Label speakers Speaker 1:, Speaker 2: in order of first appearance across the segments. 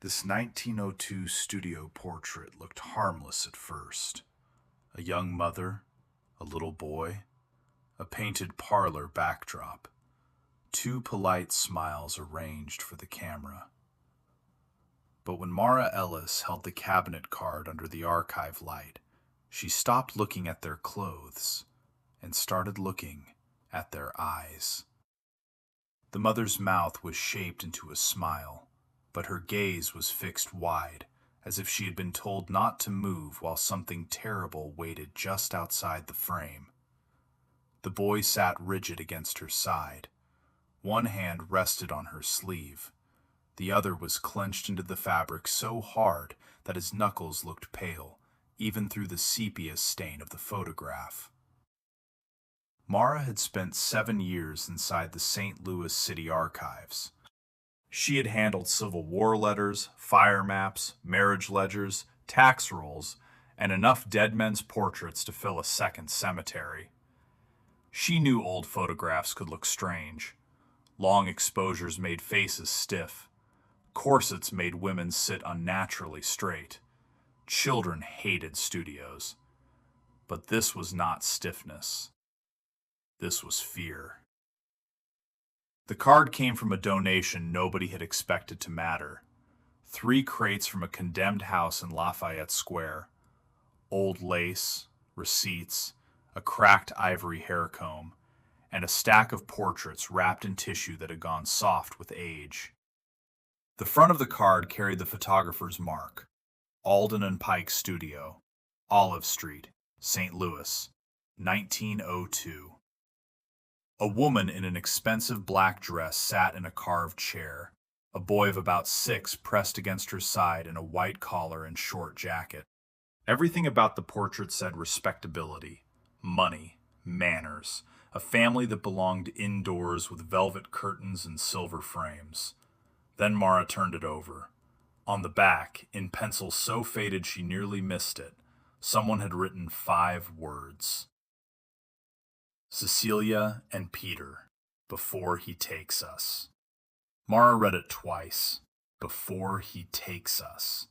Speaker 1: This 1902 studio portrait looked harmless at first. A young mother, a little boy, a painted parlor backdrop, two polite smiles arranged for the camera. But when Mara Ellis held the cabinet card under the archive light, she stopped looking at their clothes and started looking at their eyes. The mother's mouth was shaped into a smile, but her gaze was fixed wide, as if she had been told not to move while something terrible waited just outside the frame. The boy sat rigid against her side. One hand rested on her sleeve. The other was clenched into the fabric so hard that his knuckles looked pale, even through the sepia stain of the photograph. Mara had spent 7 years inside the St. Louis City Archives. She had handled Civil War letters, fire maps, marriage ledgers, tax rolls, and enough dead men's portraits to fill a second cemetery. She knew old photographs could look strange. Long exposures made faces stiff. Corsets made women sit unnaturally straight. Children hated studios. But this was not stiffness. This was fear. The card came from a donation nobody had expected to matter. 3 crates from a condemned house in Lafayette Square. Old lace, receipts, a cracked ivory hair comb, and a stack of portraits wrapped in tissue that had gone soft with age. The front of the card carried the photographer's mark, Alden and Pike Studio, Olive Street, St. Louis, 1902. A woman in an expensive black dress sat in a carved chair, a boy of about 6 pressed against her side in a white collar and short jacket. Everything about the portrait said respectability, money, manners, a family that belonged indoors with velvet curtains and silver frames. Then Mara turned it over. On the back, in pencil so faded she nearly missed it, someone had written 5 words. Cecilia and Peter, before he takes us. Mara read it twice. Before he takes us.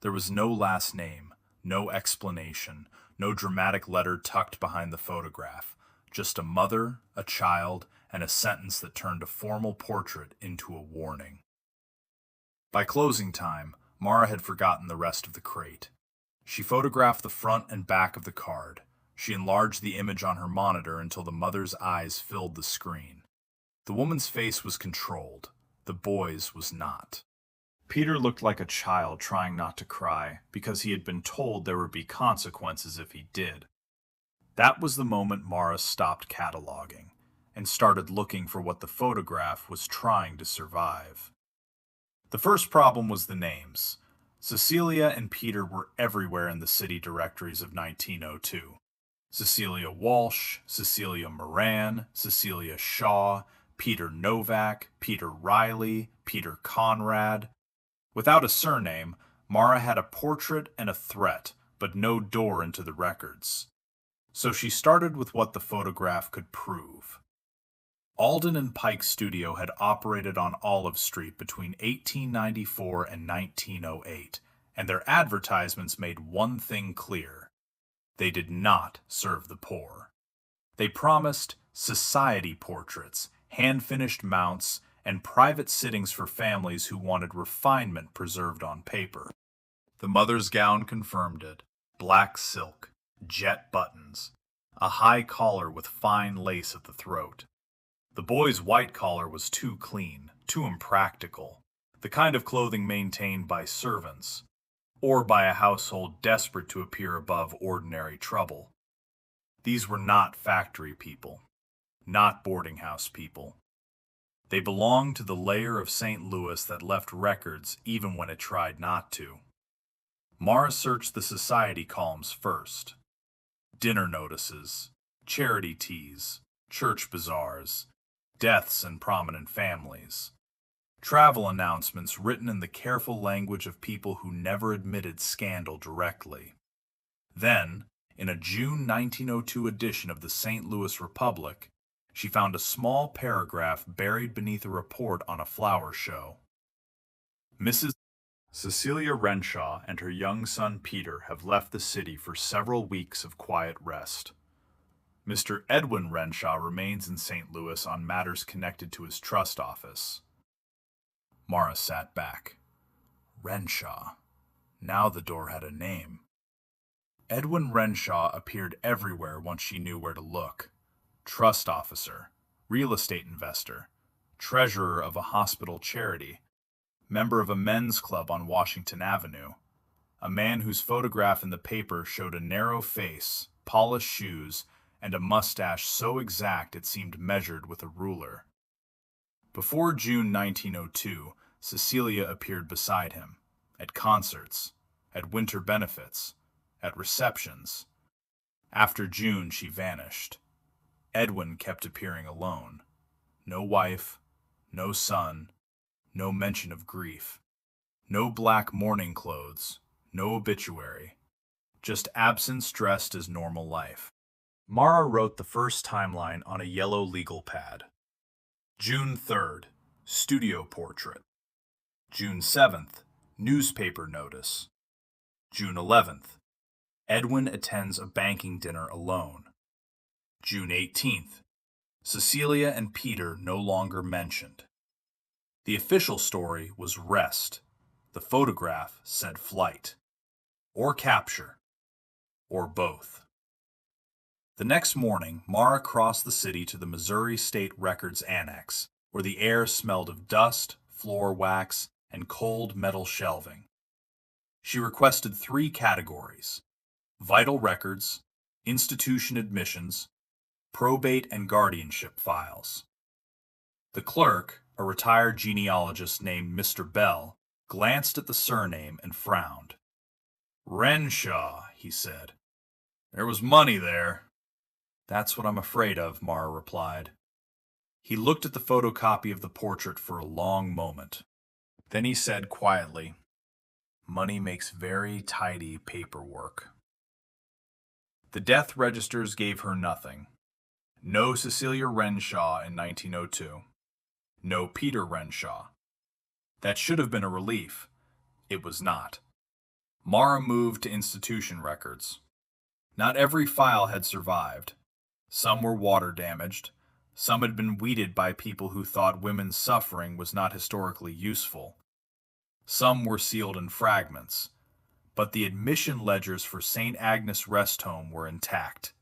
Speaker 1: There was no last name, no explanation, no dramatic letter tucked behind the photograph. Just a mother, a child, and a sentence that turned a formal portrait into a warning. By closing time, Mara had forgotten the rest of the crate. She photographed the front and back of the card. She enlarged the image on her monitor until the mother's eyes filled the screen. The woman's face was controlled. The boy's was not. Peter looked like a child trying not to cry because he had been told there would be consequences if he did. That was the moment Mara stopped cataloging and started looking for what the photograph was trying to survive. The first problem was the names. Cecilia and Peter were everywhere in the city directories of 1902. Cecilia Walsh, Cecilia Moran, Cecilia Shaw, Peter Novak, Peter Riley, Peter Conrad. Without a surname, Mara had a portrait and a threat, but no door into the records. So she started with what the photograph could prove. Alden and Pike Studio had operated on Olive Street between 1894 and 1908, and their advertisements made one thing clear. They did not serve the poor. They promised society portraits, hand-finished mounts, and private sittings for families who wanted refinement preserved on paper. The mother's gown confirmed it. Black silk, jet buttons, a high collar with fine lace at the throat. The boy's white collar was too clean, too impractical, the kind of clothing maintained by servants, or by a household desperate to appear above ordinary trouble. These were not factory people, not boarding house people. They belonged to the layer of St. Louis that left records even when it tried not to. Mara searched the society columns first. Dinner notices, charity teas, church bazaars, deaths in prominent families. Travel announcements written in the careful language of people who never admitted scandal directly. Then, in a June 1902 edition of the St. Louis Republic, she found a small paragraph buried beneath a report on a flower show. Mrs. Cecilia Renshaw and her young son Peter have left the city for several weeks of quiet rest. Mr. Edwin Renshaw remains in St. Louis on matters connected to his trust office. Mara sat back. Renshaw. Now the door had a name. Edwin Renshaw appeared everywhere once she knew where to look. Trust officer, real estate investor, treasurer of a hospital charity, member of a men's club on Washington Avenue, a man whose photograph in the paper showed a narrow face, polished shoes, and a mustache so exact it seemed measured with a ruler. Before June 1902, Cecilia appeared beside him, at concerts, at winter benefits, at receptions. After June, she vanished. Edwin kept appearing alone. No wife, no son, no mention of grief. No black mourning clothes, no obituary. Just absence dressed as normal life. Mara wrote the first timeline on a yellow legal pad. June 3rd, studio portrait. June 7th, newspaper notice. June 11th, Edwin attends a banking dinner alone. June 18th, Cecilia and Peter no longer mentioned. The official story was rest. The photograph said flight, or capture, or both. The next morning, Mara crossed the city to the Missouri State Records Annex, where the air smelled of dust, floor wax, and cold metal shelving. She requested 3 categories: vital records, institution admissions, probate and guardianship files. The clerk, a retired genealogist named Mr. Bell, glanced at the surname and frowned. "Renshaw," he said. "There was money there." "That's what I'm afraid of," Mara replied. He looked at the photocopy of the portrait for a long moment. Then he said quietly, "Money makes very tidy paperwork." The death registers gave her nothing. No Cecilia Renshaw in 1902. No Peter Renshaw. That should have been a relief. It was not. Mara moved to institution records. Not every file had survived. Some were water damaged. Some had been weeded by people who thought women's suffering was not historically useful. Some were sealed in fragments. But the admission ledgers for St. Agnes Rest Home were intact.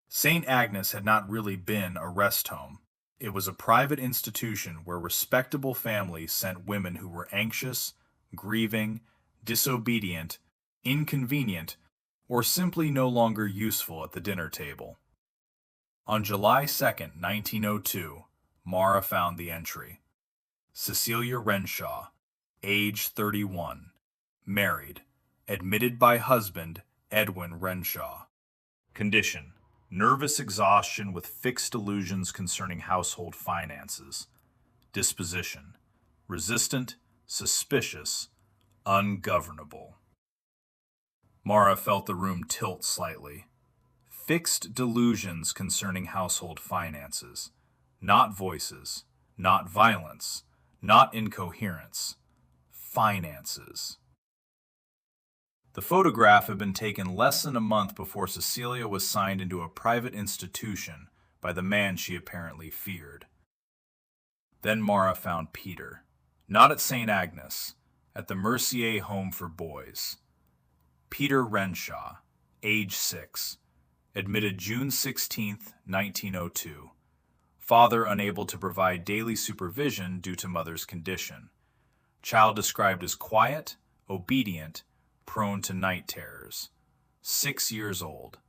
Speaker 1: St. Agnes had not really been a rest home. It was a private institution where respectable families sent women who were anxious, grieving, disobedient, inconvenient, or simply no longer useful at the dinner table. On July 2nd, 1902, Mara found the entry. Cecilia Renshaw, age 31, married, admitted by husband Edwin Renshaw. Condition: nervous exhaustion with fixed delusions concerning household finances. Disposition: resistant, suspicious, ungovernable. Mara felt the room tilt slightly. Fixed delusions concerning household finances. Not voices, not violence, not incoherence. Finances. The photograph had been taken less than a month before Cecilia was signed into a private institution by the man she apparently feared. Then Mara found Peter, not at St. Agnes, at the Mercier Home for Boys. Peter Renshaw, age 6, admitted June 16, 1902. Father unable to provide daily supervision due to mother's condition. Child described as quiet, obedient, prone to night terrors. 6 years old.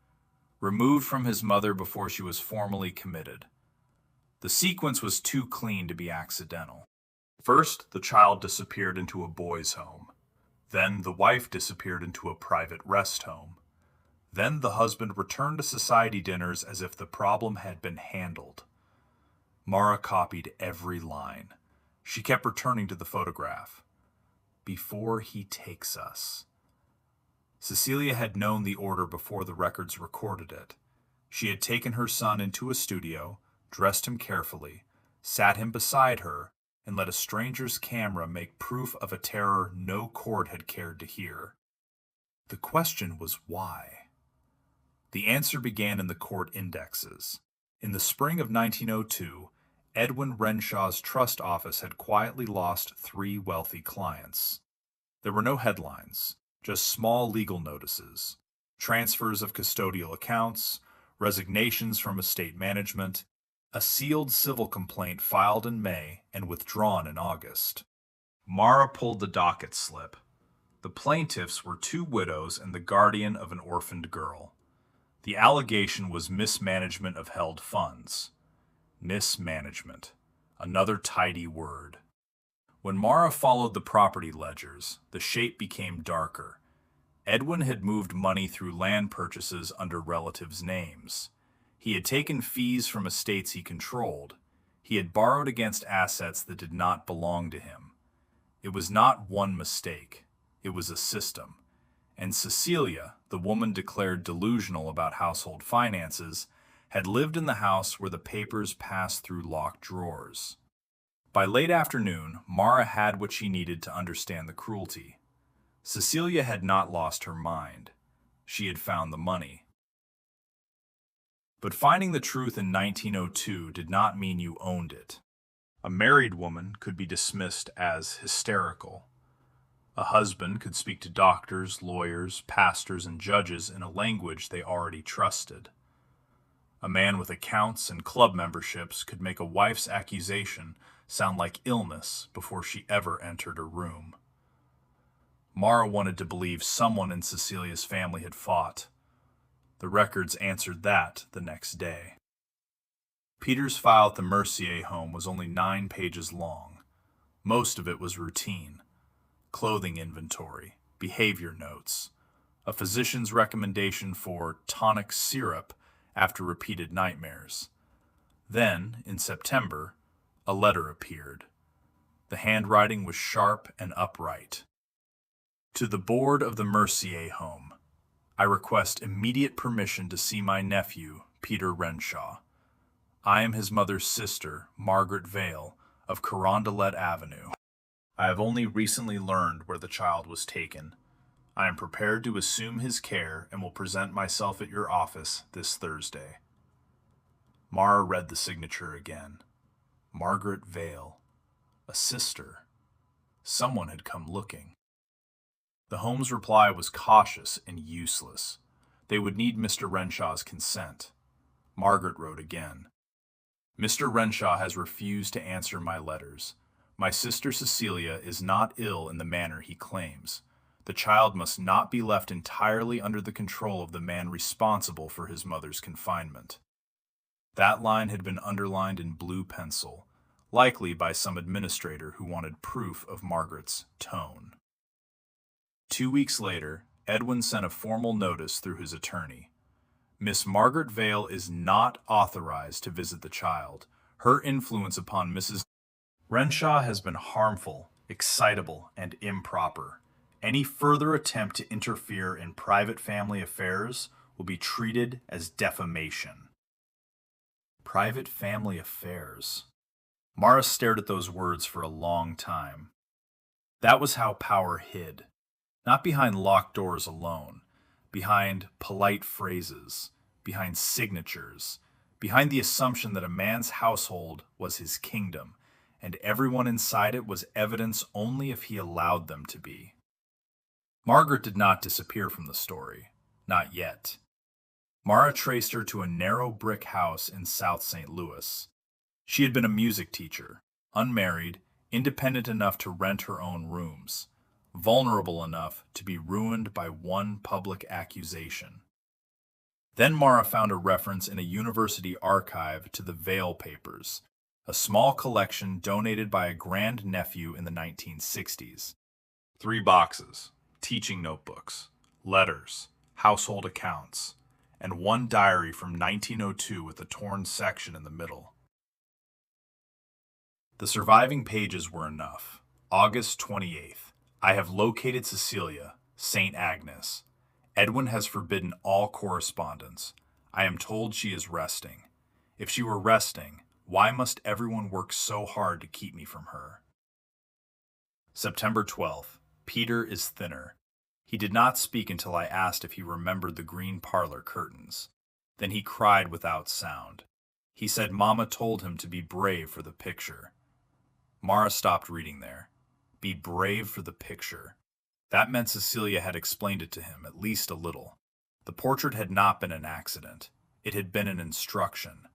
Speaker 1: Removed from his mother before she was formally committed. The sequence was too clean to be accidental. First, the child disappeared into a boys' home. Then the wife disappeared into a private rest home. Then the husband returned to society dinners as if the problem had been handled. Mara copied every line. She kept returning to the photograph. Before he takes us. Cecilia had known the order before the records recorded it. She had taken her son into a studio, dressed him carefully, sat him beside her, and let a stranger's camera make proof of a terror no court had cared to hear. The question was why? The answer began in the court indexes. In the spring of 1902, Edwin Renshaw's trust office had quietly lost 3 wealthy clients. There were no headlines, just small legal notices, transfers of custodial accounts, resignations from estate management, a sealed civil complaint filed in May and withdrawn in August. Mara pulled the docket slip. The plaintiffs were 2 widows and the guardian of an orphaned girl. The allegation was mismanagement of held funds. Mismanagement, another tidy word. When Mara followed the property ledgers, the shape became darker. Edwin had moved money through land purchases under relatives' names. He had taken fees from estates he controlled. He had borrowed against assets that did not belong to him. It was not one mistake. It was a system. And Cecilia, the woman declared delusional about household finances, had lived in the house where the papers passed through locked drawers. By late afternoon, Mara had what she needed to understand the cruelty. Cecilia had not lost her mind. She had found the money. But finding the truth in 1902 did not mean you owned it. A married woman could be dismissed as hysterical. A husband could speak to doctors, lawyers, pastors, and judges in a language they already trusted. A man with accounts and club memberships could make a wife's accusation sound like illness before she ever entered a room. Mara wanted to believe someone in Cecilia's family had fought. The records answered that the next day. Peter's file at the Mercier home was only 9 pages long. Most of it was routine. Clothing inventory, behavior notes, a physician's recommendation for tonic syrup after repeated nightmares. Then, in September, a letter appeared. The handwriting was sharp and upright. To the board of the Mercier home, I request immediate permission to see my nephew, Peter Renshaw. I am his mother's sister, Margaret Vale, of Carondelet Avenue. I have only recently learned where the child was taken. I am prepared to assume his care and will present myself at your office this Thursday. Mara read the signature again. Margaret Vale. A sister. Someone had come looking. The home's reply was cautious and useless. They would need Mr. Renshaw's consent. Margaret wrote again. Mr. Renshaw has refused to answer my letters. My sister Cecilia is not ill in the manner he claims. The child must not be left entirely under the control of the man responsible for his mother's confinement. That line had been underlined in blue pencil, likely by some administrator who wanted proof of Margaret's tone. 2 weeks later, Edwin sent a formal notice through his attorney. Miss Margaret Vale is not authorized to visit the child. Her influence upon Mrs. Renshaw has been harmful, excitable, and improper. Any further attempt to interfere in private family affairs will be treated as defamation. Private family affairs. Mara stared at those words for a long time. That was how power hid. Not behind locked doors alone, behind polite phrases, behind signatures, behind the assumption that a man's household was his kingdom, and everyone inside it was evidence only if he allowed them to be. Margaret did not disappear from the story. Not yet. Mara traced her to a narrow brick house in South St. Louis. She had been a music teacher, unmarried, independent enough to rent her own rooms, vulnerable enough to be ruined by one public accusation. Then Mara found a reference in a university archive to the Vale papers, a small collection donated by a grandnephew in the 1960s. 3 boxes, teaching notebooks, letters, household accounts, and 1 diary from 1902 with a torn section in the middle. The surviving pages were enough. August 28th. I have located Cecilia, St. Agnes. Edwin has forbidden all correspondence. I am told she is resting. If she were resting, Why must everyone work so hard to keep me from her? September 12th. Peter is thinner. He did not speak until I asked if he remembered the green parlor curtains. Then he cried without sound. He said Mama told him to be brave for the picture. Mara stopped reading there. Be brave for the picture. That meant Cecilia had explained it to him, at least a little. The portrait had not been an accident. It had been an instruction.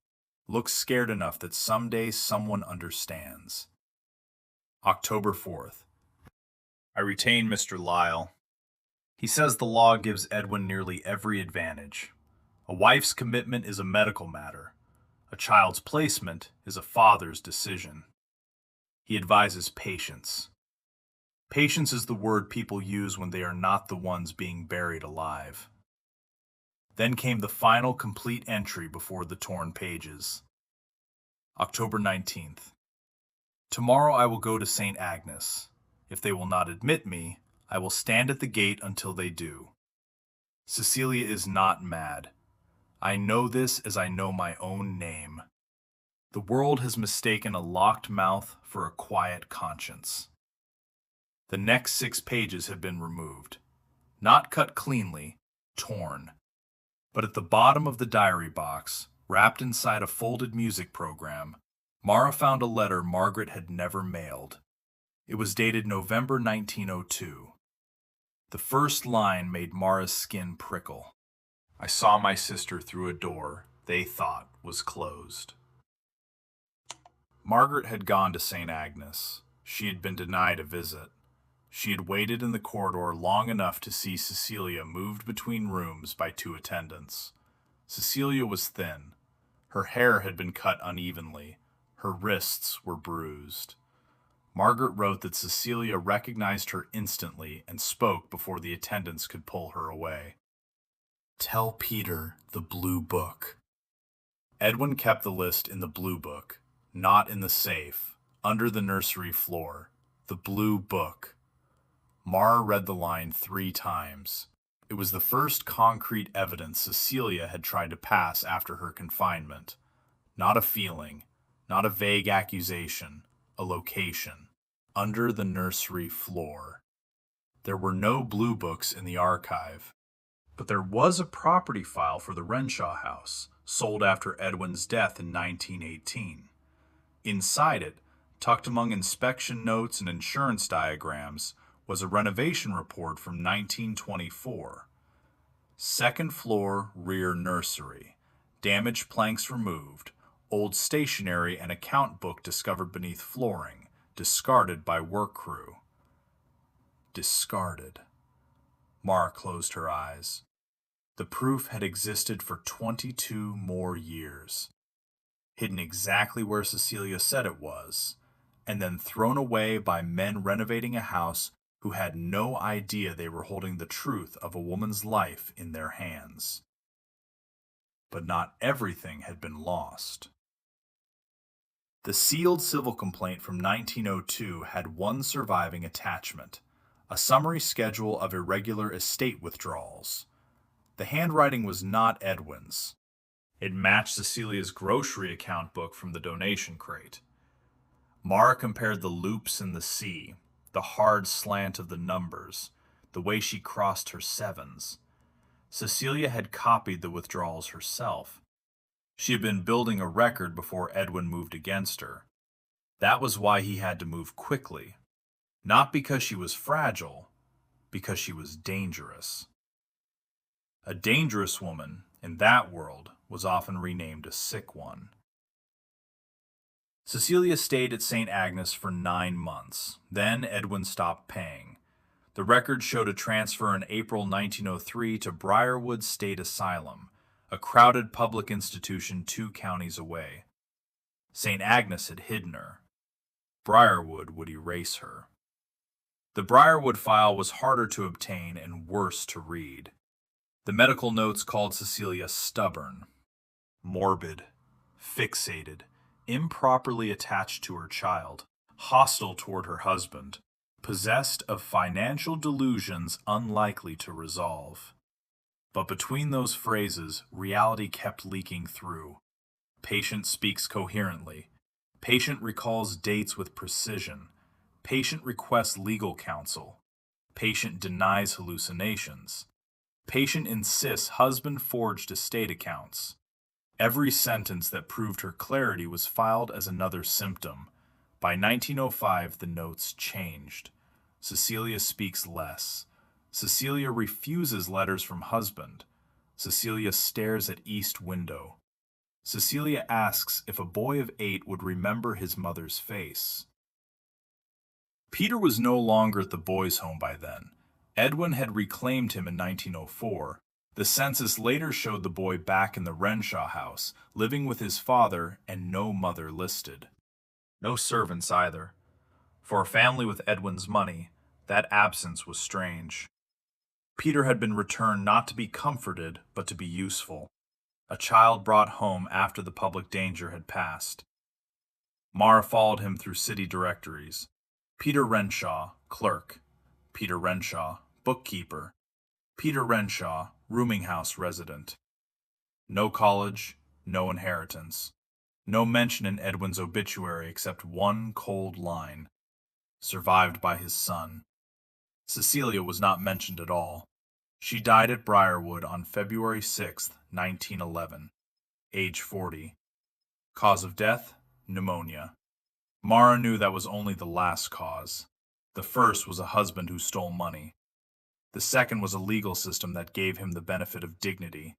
Speaker 1: Look scared enough that someday someone understands. October 4th. I retain Mr. Lyle. He says the law gives Edwin nearly every advantage. A wife's commitment is a medical matter. A child's placement is a father's decision. He advises patience. Patience is the word people use when they are not the ones being buried alive. Then came the final complete entry before the torn pages. October 19th. Tomorrow I will go to St. Agnes. If they will not admit me, I will stand at the gate until they do. Cecilia is not mad. I know this as I know my own name. The world has mistaken a locked mouth for a quiet conscience. The next 6 pages have been removed. Not cut cleanly, torn. But at the bottom of the diary box, wrapped inside a folded music program, Mara found a letter Margaret had never mailed. It was dated November 1902. The first line made Mara's skin prickle. I saw my sister through a door they thought was closed. Margaret had gone to St. Agnes. She had been denied a visit. She had waited in the corridor long enough to see Cecilia moved between rooms by 2 attendants. Cecilia was thin. Her hair had been cut unevenly. Her wrists were bruised. Margaret wrote that Cecilia recognized her instantly and spoke before the attendants could pull her away. Tell Peter the blue book. Edwin kept the list in the blue book, not in the safe, under the nursery floor. The blue book. Mara read the line 3 times. It was the first concrete evidence Cecilia had tried to pass after her confinement. Not a feeling, not a vague accusation, a location. Under the nursery floor. There were no blue books in the archive, but there was a property file for the Renshaw house, sold after Edwin's death in 1918. Inside it, tucked among inspection notes and insurance diagrams, was a renovation report from 1924. 2nd floor rear nursery. Damaged planks removed. Old stationery and account book discovered beneath flooring. Discarded by work crew. Discarded. Mara closed her eyes. The proof had existed for 22 more years. Hidden exactly where Cecilia said it was, and then thrown away by men renovating a house who had no idea they were holding the truth of a woman's life in their hands. But not everything had been lost. The sealed civil complaint from 1902 had one surviving attachment, a summary schedule of irregular estate withdrawals. The handwriting was not Edwin's. It matched Cecilia's grocery account book from the donation crate. Mara compared the loops in the C, the hard slant of the numbers, the way she crossed her 7s. Cecilia had copied the withdrawals herself. She had been building a record before Edwin moved against her. That was why he had to move quickly. Not because she was fragile, because she was dangerous. A dangerous woman, in that world, was often renamed a sick one. Cecilia stayed at St. Agnes for 9 months. Then Edwin stopped paying. The record showed a transfer in April 1903 to Briarwood State Asylum, a crowded public institution 2 counties away. St. Agnes had hidden her. Briarwood would erase her. The Briarwood file was harder to obtain and worse to read. The medical notes called Cecilia stubborn, morbid, fixated, improperly attached to her child, hostile toward her husband, possessed of financial delusions unlikely to resolve. But between those phrases, reality kept leaking through. Patient speaks coherently. Patient recalls dates with precision. Patient requests legal counsel. Patient denies hallucinations. Patient insists husband forged estate accounts. Every sentence that proved her clarity was filed as another symptom. By 1905, the notes changed. Cecilia speaks less. Cecilia refuses letters from husband. Cecilia stares at east window. Cecilia asks if a boy of 8 would remember his mother's face. Peter was no longer at the boys' home by then. Edwin had reclaimed him in 1904. The census later showed the boy back in the Renshaw house, living with his father and no mother listed. No servants either. For a family with Edwin's money, that absence was strange. Peter had been returned not to be comforted, but to be useful. A child brought home after the public danger had passed. Mara followed him through city directories. Peter Renshaw, clerk. Peter Renshaw, bookkeeper. Peter Renshaw, rooming house resident. No college, no inheritance. No mention in Edwin's obituary except one cold line. Survived by his son. Cecilia was not mentioned at all. She died at Briarwood on February 6, 1911, age 40. Cause of death? Pneumonia. Mara knew that was only the last cause. The first was a husband who stole money. The second was a legal system that gave him the benefit of dignity.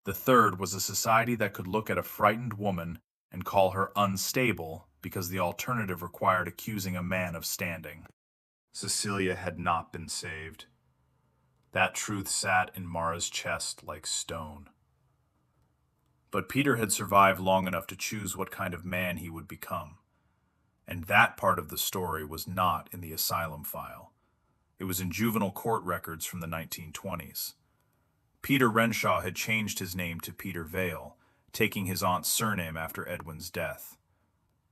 Speaker 1: The third was a society that could look at a frightened woman and call her unstable because the alternative required accusing a man of standing. Cecilia had not been saved. That truth sat in Mara's chest like stone. But Peter had survived long enough to choose what kind of man he would become. And that part of the story was not in the asylum file. It was in juvenile court records from the 1920s. Peter Renshaw had changed his name to Peter Vale, taking his aunt's surname after Edwin's death.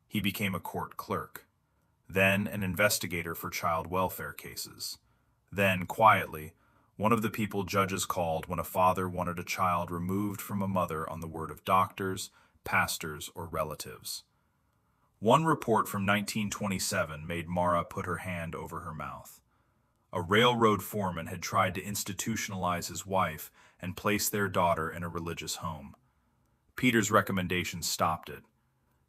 Speaker 1: He became a court clerk, then an investigator for child welfare cases, then, quietly, one of the people judges called when a father wanted a child removed from a mother on the word of doctors, pastors, or relatives. One report from 1927 made Mara put her hand over her mouth. A railroad foreman had tried to institutionalize his wife and place their daughter in a religious home. Peter's recommendation stopped it.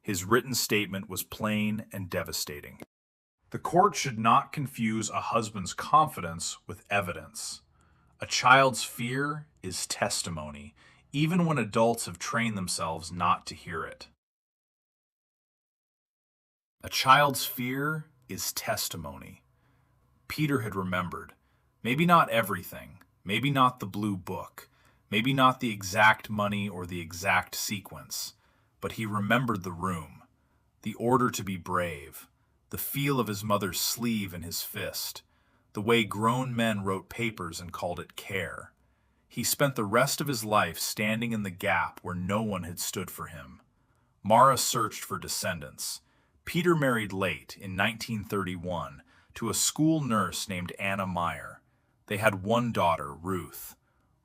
Speaker 1: His written statement was plain and devastating. The court should not confuse a husband's confidence with evidence. A child's fear is testimony, even when adults have trained themselves not to hear it. A child's fear is testimony. Peter had remembered. Maybe not everything. Maybe not the blue book. Maybe not the exact money or the exact sequence. But he remembered the room, the order to be brave, the feel of his mother's sleeve in his fist, the way grown men wrote papers and called it care. He spent the rest of his life standing in the gap where no one had stood for him. Mara searched for descendants. Peter married late, in 1931, to a school nurse named Anna Meyer. They had one daughter, Ruth.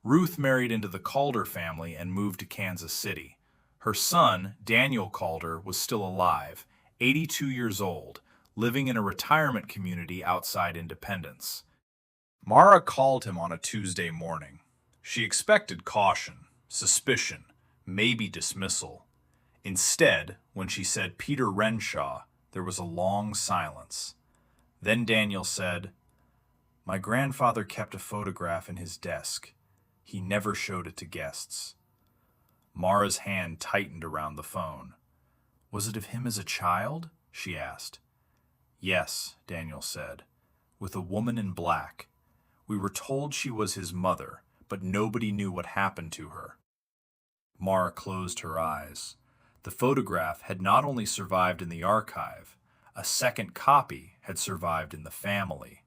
Speaker 1: Ruth married into the Calder family and moved to Kansas City. Her son, Daniel Calder, was still alive, 82 years old, living in a retirement community outside Independence. Mara called him on a Tuesday morning. She expected caution, suspicion, maybe dismissal. Instead, when she said Peter Renshaw, there was a long silence. Then Daniel said, "My grandfather kept a photograph in his desk. He never showed it to guests." Mara's hand tightened around the phone. "Was it of him as a child?" she asked. "Yes," Daniel said, "with a woman in black. We were told she was his mother, but nobody knew what happened to her." Mara closed her eyes. The photograph had not only survived in the archive, a second copy had survived in the family.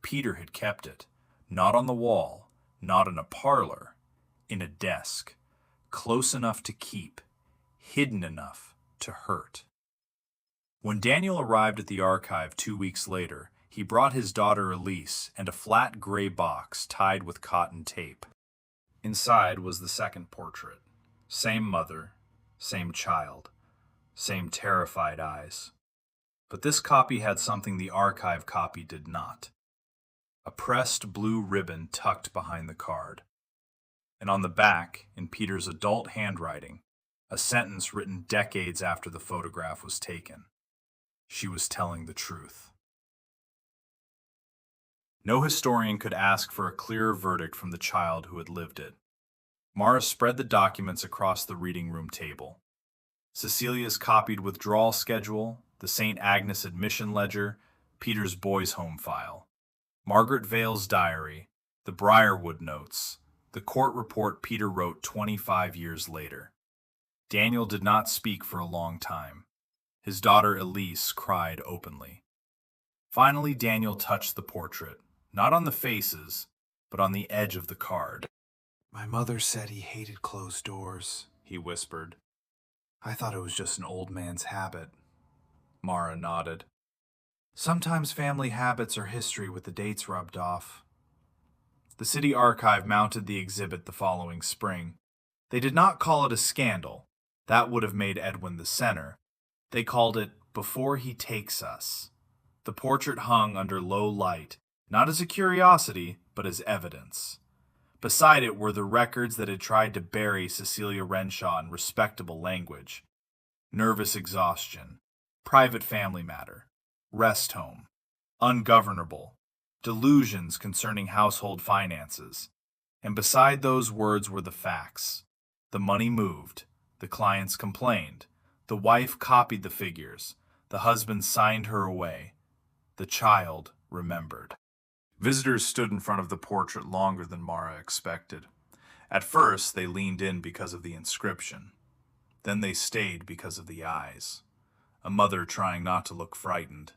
Speaker 1: Peter had kept it, not on the wall, not in a parlor, in a desk, close enough to keep, hidden enough to hurt. When Daniel arrived at the archive 2 weeks later, he brought his daughter Elise and a flat gray box tied with cotton tape. Inside was the second portrait. Same mother, Same child. Same terrified eyes. But this copy had something the archive copy did not. A pressed blue ribbon tucked behind the card. And on the back, in Peter's adult handwriting, a sentence written decades after the photograph was taken. She was telling the truth. No historian could ask for a clearer verdict from the child who had lived it. Mara spread the documents across the reading room table. Cecilia's copied withdrawal schedule, the St. Agnes admission ledger, Peter's boys' home file, Margaret Vale's diary, the Briarwood notes, the court report Peter wrote 25 years later. Daniel did not speak for a long time. His daughter Elise cried openly. Finally, Daniel touched the portrait, not on the faces, but on the edge of the card.
Speaker 2: "My mother said he hated closed doors,"
Speaker 1: he whispered.
Speaker 2: "I thought it was just an old man's habit."
Speaker 1: Mara nodded.
Speaker 2: "Sometimes family habits are history with the dates rubbed off."
Speaker 1: The city archive mounted the exhibit the following spring. They did not call it a scandal. That would have made Edwin the center. They called it Before He Takes Us. The portrait hung under low light, not as a curiosity, but as evidence. Beside it were the records that had tried to bury Cecilia Renshaw in respectable language. Nervous exhaustion, private family matter, rest home, ungovernable, delusions concerning household finances. And beside those words were the facts. The money moved, the clients complained, the wife copied the figures, the husband signed her away. The child remembered. Visitors stood in front of the portrait longer than Mara expected. At first, they leaned in because of the inscription. Then they stayed because of the eyes. A mother trying not to look frightened.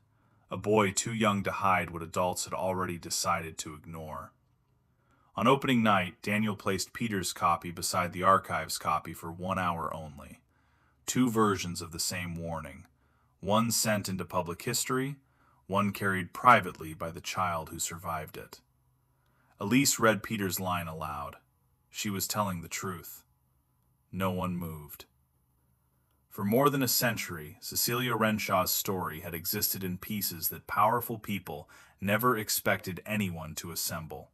Speaker 1: A boy too young to hide what adults had already decided to ignore. On opening night, Daniel placed Peter's copy beside the archive's copy for 1 hour only. 2 versions of the same warning. One sent into public history, one carried privately by the child who survived it. Elise read Peter's line aloud. She was telling the truth. No one moved. For more than a century, Cecilia Renshaw's story had existed in pieces that powerful people never expected anyone to assemble.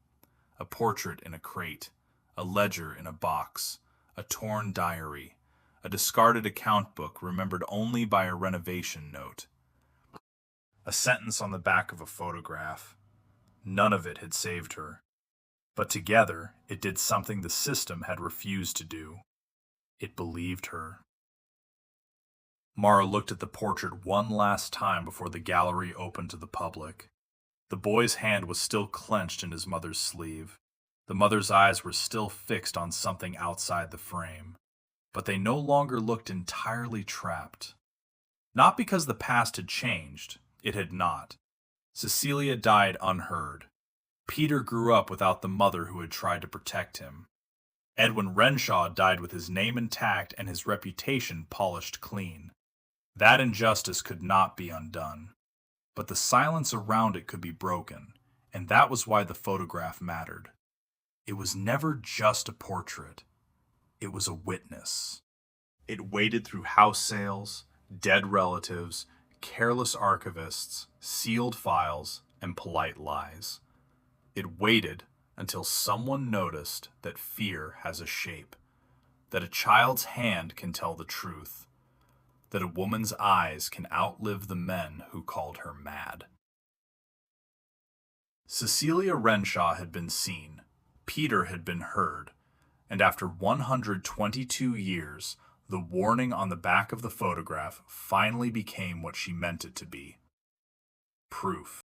Speaker 1: A portrait in a crate, a ledger in a box, a torn diary, a discarded account book remembered only by a renovation note. A sentence on the back of a photograph. None of it had saved her. But together, it did something the system had refused to do. It believed her. Mara looked at the portrait one last time before the gallery opened to the public. The boy's hand was still clenched in his mother's sleeve. The mother's eyes were still fixed on something outside the frame. But they no longer looked entirely trapped. Not because the past had changed. It had not. Cecilia died unheard. Peter grew up without the mother who had tried to protect him. Edwin Renshaw died with his name intact and his reputation polished clean. That injustice could not be undone. But the silence around it could be broken, and that was why the photograph mattered. It was never just a portrait. It was a witness. It waded through house sales, dead relatives, careless archivists, sealed files, and polite lies. It waited until someone noticed that fear has a shape, that a child's hand can tell the truth, that a woman's eyes can outlive the men who called her mad. Cecilia Renshaw had been seen, Peter had been heard, and after 122 years, the warning on the back of the photograph finally became what she meant it to be. Proof.